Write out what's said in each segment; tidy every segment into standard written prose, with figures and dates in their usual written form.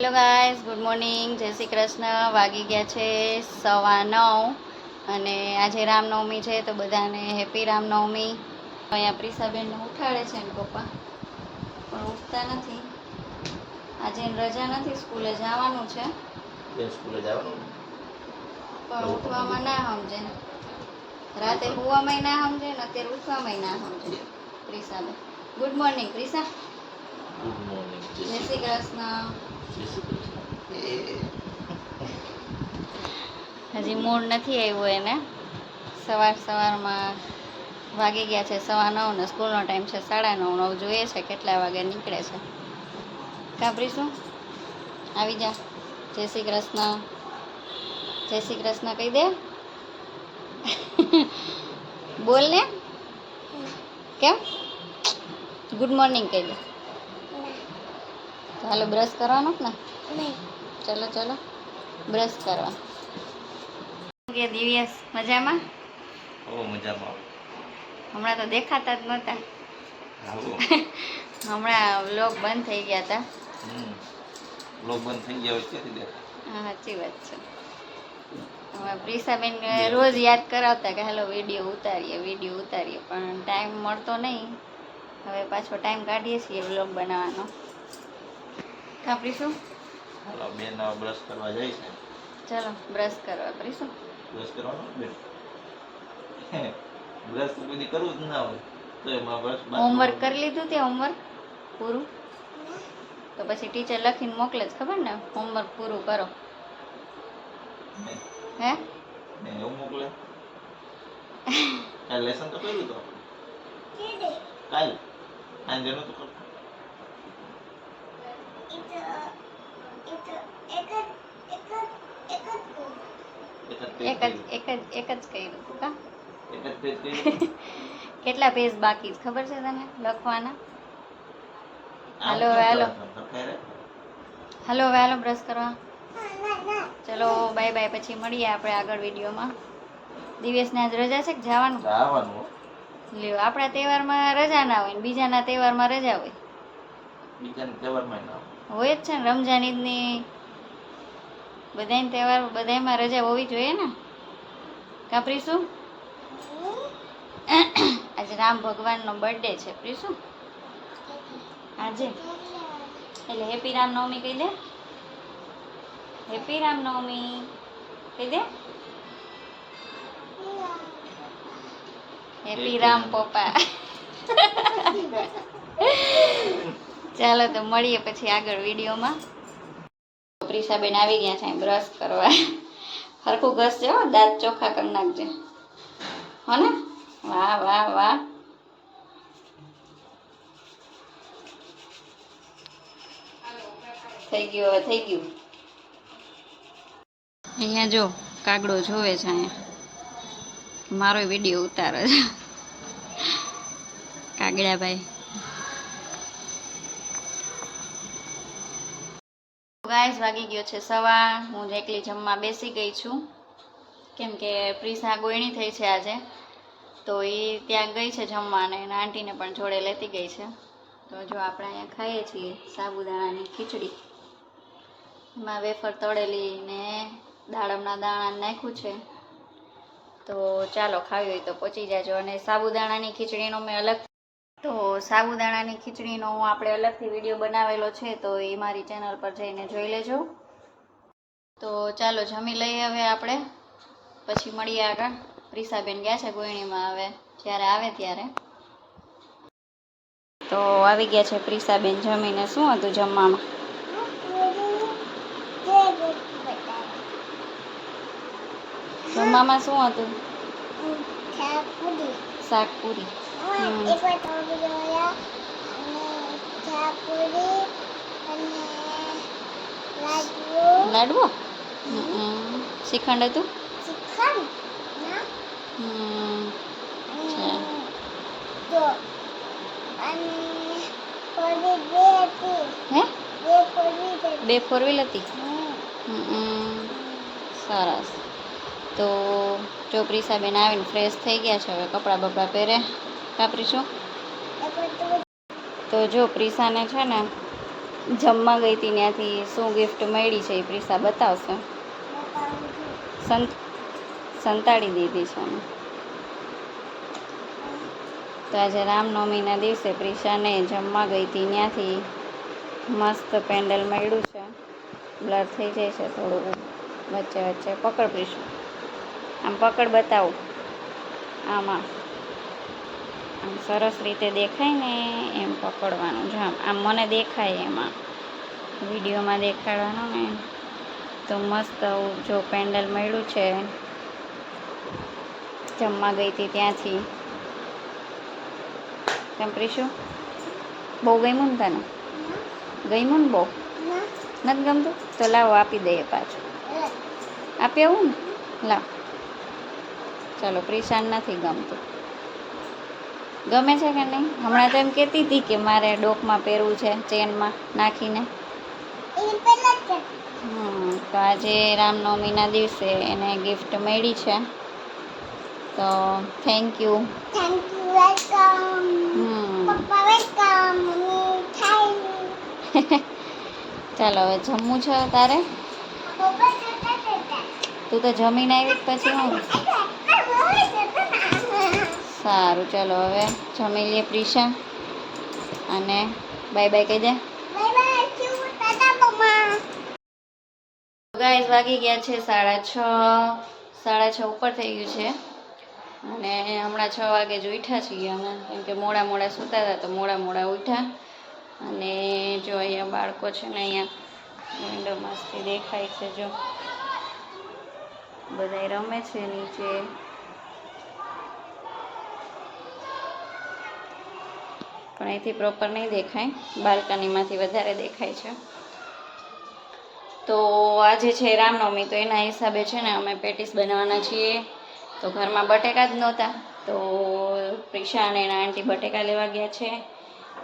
Hello guys, good morning, જય શ્રી કૃષ્ણ. વાગી ગયા છે 9:15 અને આજે રામનવમી છે તો બધાને હેપી રામનવમી. અહીંયા પ્રિસાબેનને ઉઠાડે છે ને પપ્પા પણ ઉઠતા નથી. આજે રજા નથી, સ્કૂલે જવાનું છે પણ ઉઠવામાં ના સમજે. રાતે હુવામાં ના સમજે ને અત્યારે ઉઠવામાં ના સમજે. પ્રિસાબેન, ગુડ મોર્નિંગ પ્રિસા. ગુડ મોર્નિંગ, જય શ્રી કૃષ્ણ. હજી મૂડ નથી આવ્યો એને. સવારમાં વાગી ગયા છે 9:15 ને સ્કૂલનો ટાઈમ છે 9:30. જોઈએ છે કેટલા વાગે નીકળે છે. કાપરીશું આવી જા. જય શ્રી કૃષ્ણ. જય શ્રી કૃષ્ણ કહી દે. બોલ ને. કેમ? ગુડ મોર્નિંગ કહી દે. ચાલો બ્રશ કરવાનો જ ને. ચલો ચલો બ્રશ કરવા. કે દિવ્યેશ મજામાં? મજામાં. હમણાં તો દેખાતા જ નહોતા. હમણાં વ્લોગ બંધ થઈ ગયા હતા. વ્લોગ બંધ થઈ ગયા હોય ક્યાંથી દેખાય? હા, સાચી વાત છે. પ્રિસાબેન રોજ યાદ કરાવતા કે હાલો વિડીયો ઉતારીએ પણ ટાઈમ મળતો નહીં. હવે પાછો ટાઈમ કાઢીએ છીએ વ્લોગ બનાવવાનો. કાપરીશું? હાલો બેન બ્રશ કરવા જાય છે. ચલો બ્રશ કરવા. કરીશું બ્રશ કરવાનો બેન. બ્રશ તો બધી કરવું જ ના હોય તો એમાં બ્રશ. હોમવર્ક કરી લીધું તે હોમવર્ક પૂરું? તો પછી ટીચર લખીને મોકલે જ ખબર ને, હોમવર્ક પૂરું કરો. હે એવું મોકલે? કાલ લેસન તો કર્યું તો કાલ આજે નતું કરતું. એક જ કર્યું હતું કા? એક જ પેજ કર્યું. કેટલા પેજ બાકી છે ખબર છે તને લખવાના? હાલો હાલો બ્રશ કરવા. ચલો બાય બાય. પછી મળીએ આપણે આગળ વિડીયોમાં. દિવેશને આજ રજા છે કે જવાનું? લ્યો, આપણા તહેવારમાં રજા ના હોય ને બીજાના તહેવારમાં રજા હોય. બીજાના તહેવારમાં ના હોય જ છે ને. રમજાન ઈદની બધાય તહેવાર બધાયમાં રજા હોવી જોઈએ ને. કાપરીશું? આજે રામ ભગવાનનો બર્થડે છે પ્રીશું આજે, એટલે હેપી રામનવમી કહી દે. હેપી રામનવમી કહી દે. હેપી રામ પપ્પા. ચાલો તો મળીએ પછી આગળ વિડીયોમાં. પ્રિસાબેન આવી ગયા છે બ્રશ કરવા. હરખું ઘસજે હો, દાંત ચોખ્ખા કરી નાખજે હો ને. વાહ વાહ વાહ. થઈ ગયું, હવે થઈ ગયું. અહીંયા જો કાગડો જોવે છે. અહીંયા મારો વિડીયો ઉતારે છે કાગડાભાઈ. ગાઈસ વાગી ગયો છે 1:15. હું જ એકલી જમવા બેસી ગઈ છું કેમ કે પ્રિસા ગોયણી થઈ છે આજે, તો એ ત્યાં ગઈ છે જમવાને અને આંટીને પણ જોડે લેતી ગઈ છે. તો જો આપણે અહીંયા ખાઈએ છીએ સાબુદાણાની ખીચડી. એમાં વેફર તળેલી ને દાડમના દાણા નાખ્યું છે. તો ચાલો ખાવી હોય તો પહોંચી જાજો. અને સાબુદાણાની ખીચડીનો મેં અલગ સાબુદાણાની ખીચડીનો આપણે અલગથી વિડીયો બનાવેલો છે, તો એ મારી ચેનલ પર જઈને જોઈ લેજો. તો ચાલો જમી લઈએ હવે આપણે, પછી મળીએ આગળ. પ્રિસાબેન ગયા છે ગોયણીમાં, હવે જ્યારે આવે ત્યારે. તો આવી ગયા છે પ્રિસાબેન જમીને. શું હતું જમવામાં? જમવામાં શું હતું? શાક પૂરી. લાડવો શ્રીખંડ હતું હે 2 4 વ્હીલ હતી સરસ તો જો પ્રિસાબેન આવીને ફ્રેશ થઈ ગયા છે હવે કપડાં બપડા પહેરે કાપરીશું તો જો પ્રિસાને છે ને જમવા ગઈ હતી ત્યાંથી શું ગિફ્ટ મળી છે એ પ્રિસા બતાવશે સંતાડી દીધી છે અમે તો આજે રામનવમીના દિવસે પ્રિશાને જમવા ગઈ હતી ત્યાંથી મસ્ત પેન્ડલ મળ્યું છે બ્લર થઈ જાય છે થોડું વચ્ચે વચ્ચે પકડ પ્રિશા આમ પકડ બતાવું આમાં આમ સરસ રીતે દેખાય ને એમ પકડવાનું જો આમ મને દેખાય એમાં વિડીયોમાં દેખાડવાનું ને તો મસ્ત જો પેન્ડલ મળ્યું છે જમવા ગઈ હતી ત્યાંથી કેમ પ્રિશુ બહુ ગમ્યું ને તને ગમ્યું ને બહુ નથી ગમતું તો લાવો આપી દઈએ પાછું આપી આવું ને લાવ ચાલો પ્રિશાન નથી ગમતું ગમે છે કે નહીં હમણાં તો એમ કહેતી હતી કે મારે ડોકમાં પહેરવું છે ચેનમાં નાખીને તો આજે રામનવમીના દિવસે એને ગિફ્ટ મળી છે તો થેન્ક યુ ચાલો હવે જમવું છે તારે તું તો જમીને આવી પછી હું સારું ચાલો હવે જમી લઈએ પ્રિશા અને બાય બાય કહી દે ગાઈસ વાગી ગયા છે 6:30 ઉપર થઈ ગયું છે અને હમણાં 6 વાગે જ ઉઠ્યા છીએ અમે કેમ કે મોડા સૂતા હતા તો મોડા ઉઠ્યા અને જો અહીંયા બાળકો છે ને અહીંયા વિન્ડો મસ્તી દેખાય છે જો બધા રમે છે નીચે પણ અહીંથી પ્રોપર નહીં દેખાય બાલ્કનીમાંથી વધારે દેખાય છે તો આજે છે રામનવમી તો એના હિસાબે છે ને અમે પેટીસ બનાવવાના છીએ તો ઘરમાં બટેકા જ નહોતા તો પ્રિશા અને એના આંટી બટેકા લેવા ગયા છે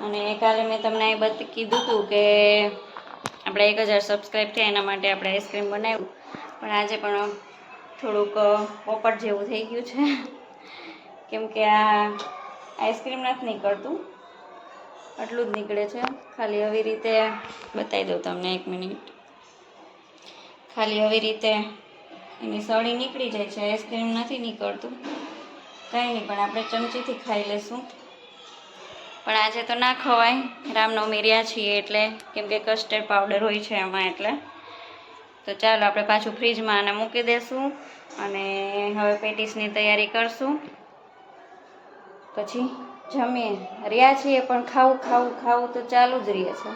અને કાલે મેં તમને કીધું હતું કે આપણે 1000 સબસ્ક્રાઈબ થયા એના માટે આપણે આઈસ્ક્રીમ બનાવ્યું પણ આજે પણ થોડુંક પોપટ જેવું થઈ ગયું છે કેમ કે આ આઈસ્ક્રીમ નથી નીકળતું આટલું જ નીકળે છે ખાલી આવી રીતે બતાવી દઉં તમને 1 મિનિટ ખાલી આવી રીતે એની સળી નીકળી જાય છે આઈસ્ક્રીમ નથી નીકળતું કંઈ નહીં પણ આપણે ચમચીથી ખાઈ લેશું પણ આજે તો ના ખવાય રામનવમી રહ્યા છીએ એટલે કેમ કે કસ્ટર્ડ પાવડર હોય છે એમાં એટલે તો ચાલો આપણે પાછું ફ્રીજમાં આને મૂકી દઈશું અને હવે પેટીસની તૈયારી કરશું પછી જમીએ રહ્યા છીએ પણ ખાવું તો ચાલુ જ રહે છે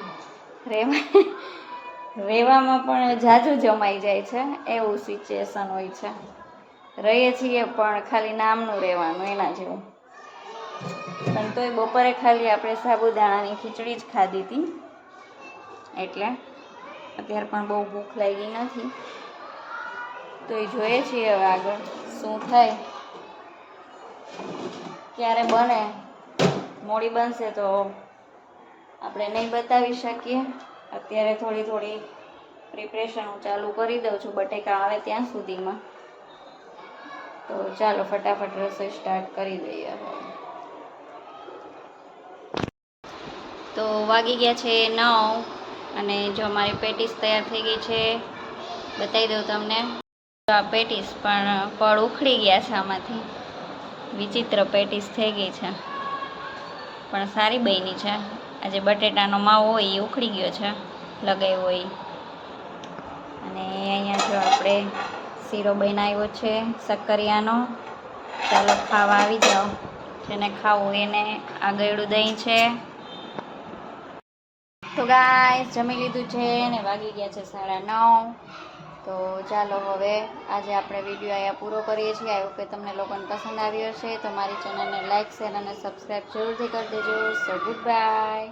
રહેવામાં પણ જાજુ જમાઈ જાય છે એવું સિચ્યુએશન હોય છે રહીએ છીએ પણ ખાલી નામનું રહેવાનું એના જેવું પણ તોય બપોરે ખાલી આપણે સાબુદાણાની ખીચડી જ ખાધી હતી એટલે અત્યારે પણ બહુ ભૂખ લાગી નથી તો એ જોઈએ છીએ હવે આગળ શું થાય ક્યારે બને મોડી બનશે તો આપણે નહીં બતાવી શકીએ અત્યારે થોડી પ્રિપરેશન હું ચાલુ કરી દઉં છું બટેકા આવે ત્યાં સુધીમાં તો ચાલો ફટાફટ રસોઈ સ્ટાર્ટ કરી દઈએ તો વાગી ગયા છે 9 અને જો અમારી પેટીસ તૈયાર થઈ ગઈ છે બતાવી દઉં તમને આ પેટીસ પણ પડ ઉખડી ગયા છે આમાંથી વિચિત્ર પેટીસ થઈ ગઈ છે પણ સારી બની છે આજે બટેટાનો માવો હોય એ ઉખડી ગયો છે લગાવ્યો હોય અને અહીંયા જો આપણે શીરો બનાવ્યો છે શક્કરિયાનો ચાલો ખાવા આવી જાઓ જેને ખાવું એને આ ગળ્યું દહીં છે તો ગાઈસ જમી લીધું છે ને વાગી ગયા છે 9:30 તો ચાલો હવે આજે આપણે વિડીયો અહીંયા પૂરો કરીએ છીએ આઈ હોપ કે તમને લોકોને પસંદ આવ્યો છે તો મારી ચેનલને લાઈક શેર અને સબસ્ક્રાઈબ જરૂરથી કરી દેજો સો ગુડ બાય